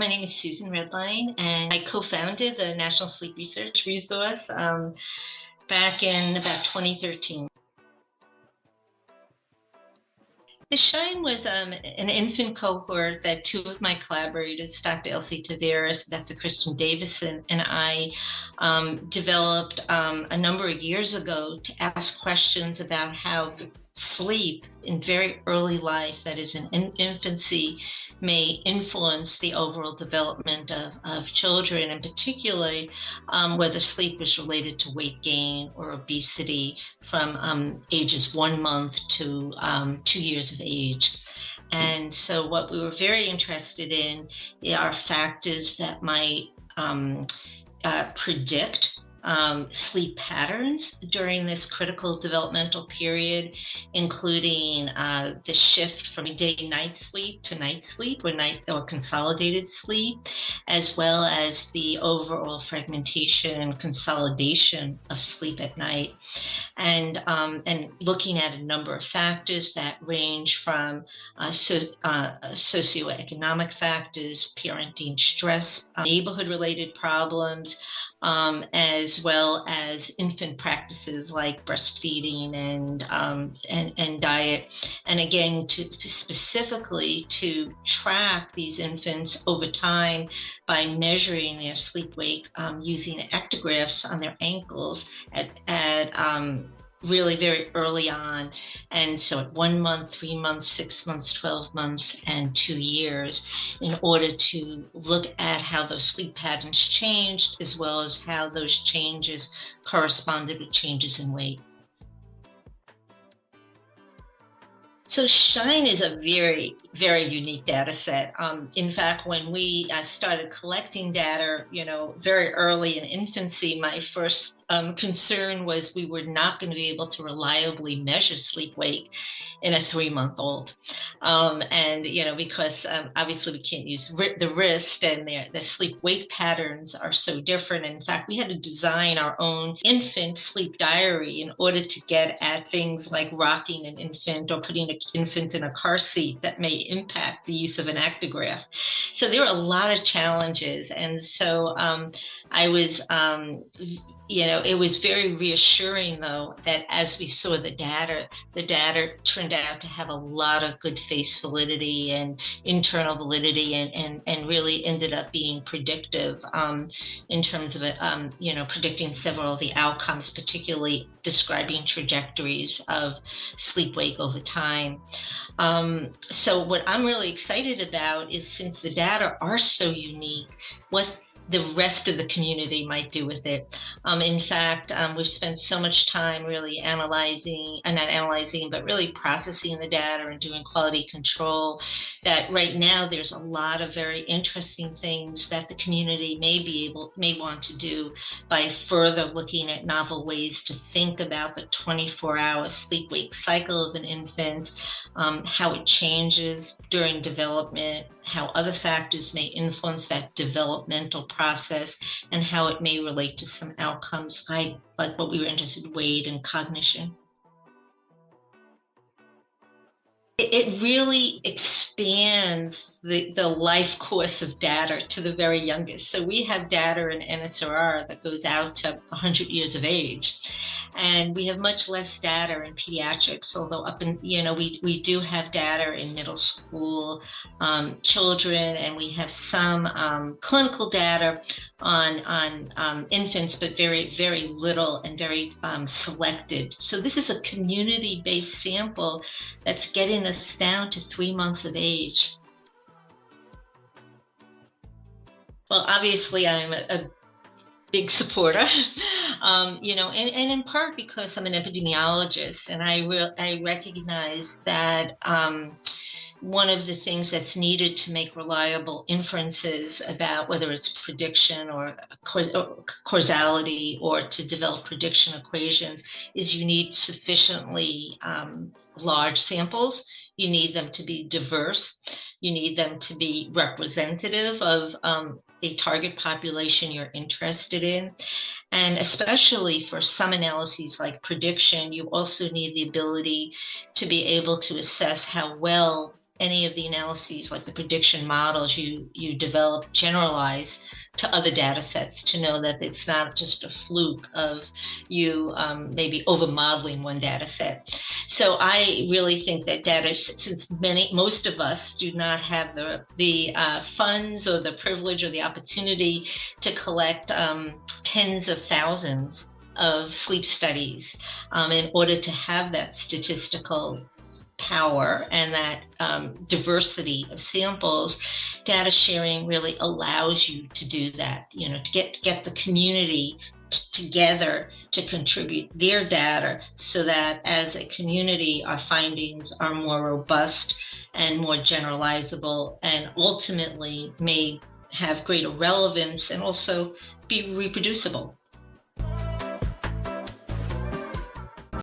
My name is Susan Redline, and I co-founded the National Sleep Research Resource back in about 2013. The Shine was an infant cohort that two of my collaborators, Dr. Elsie Taveras, Dr. Kristen Davison, and I developed a number of years ago to ask questions about how sleep in very early life, that is in infancy, may influence the overall development of children, and particularly whether sleep is related to weight gain or obesity from ages 1 month to 2 years of age. And so what we were very interested in are factors that might predict sleep patterns during this critical developmental period, including the shift from day-night sleep to night sleep or night or consolidated sleep, as well as the overall fragmentation and consolidation of sleep at night. And looking at a number of factors that range from socioeconomic factors, parenting stress, neighborhood-related problems, as well as infant practices like breastfeeding and diet. And again, specifically to track these infants over time by measuring their sleep-wake using ectographs on their ankles at really very early on. And so at 1 month, 3 months, 6 months, 12 months, and 2 years, in order to look at how those sleep patterns changed, as well as how those changes corresponded with changes in weight. So Shine is a very, very unique data set. In fact, when we started collecting data, very early in infancy, my first concern was we were not going to be able to reliably measure sleep wake in a 3-month-old. Because obviously we can't use the wrist, and the sleep wake patterns are so different. In fact, we had to design our own infant sleep diary in order to get at things like rocking an infant or putting an infant in a car seat that may impact the use of an actigraph. So there were a lot of challenges. And so I was it was very reassuring, though, that as we saw the data turned out to have a lot of good face validity and internal validity, and really ended up being predictive in terms of it, predicting several of the outcomes, particularly describing trajectories of sleep-wake over time. So what I'm really excited about is, since the data are so unique, what the rest of the community might do with it. In fact, we've spent so much time really but really processing the data and doing quality control, that right now there's a lot of very interesting things that the community may want to do by further looking at novel ways to think about the 24-hour sleep-wake cycle of an infant, how it changes during development, how other factors may influence that developmental process, and how it may relate to some outcomes like what we were interested in, weight and cognition. It really expands the life course of data to the very youngest. So we have data in NSRR that goes out to 100 years of age. And we have much less data in pediatrics, although we do have data in middle school children, and we have some clinical data on infants, but very, very little and very selected. So this is a community-based sample that's getting us down to 3 months of age. Well, obviously, I'm a big supporter, and in part because I'm an epidemiologist, and I recognize that one of the things that's needed to make reliable inferences about whether it's prediction or causality, or to develop prediction equations, is you need sufficiently large samples. You need them to be diverse. You need them to be representative of a target population you're interested in. And especially for some analyses like prediction, you also need the ability to be able to assess how well any of the analyses, like the prediction models you develop, generalize to other data sets to know that it's not just a fluke of you maybe over modeling one data set. So I really think that data, since most of us do not have the funds or the privilege or the opportunity to collect tens of thousands of sleep studies in order to have that statistical power and that diversity of samples, data sharing really allows you to do that, to get the community together to contribute their data so that as a community, our findings are more robust and more generalizable and ultimately may have greater relevance and also be reproducible.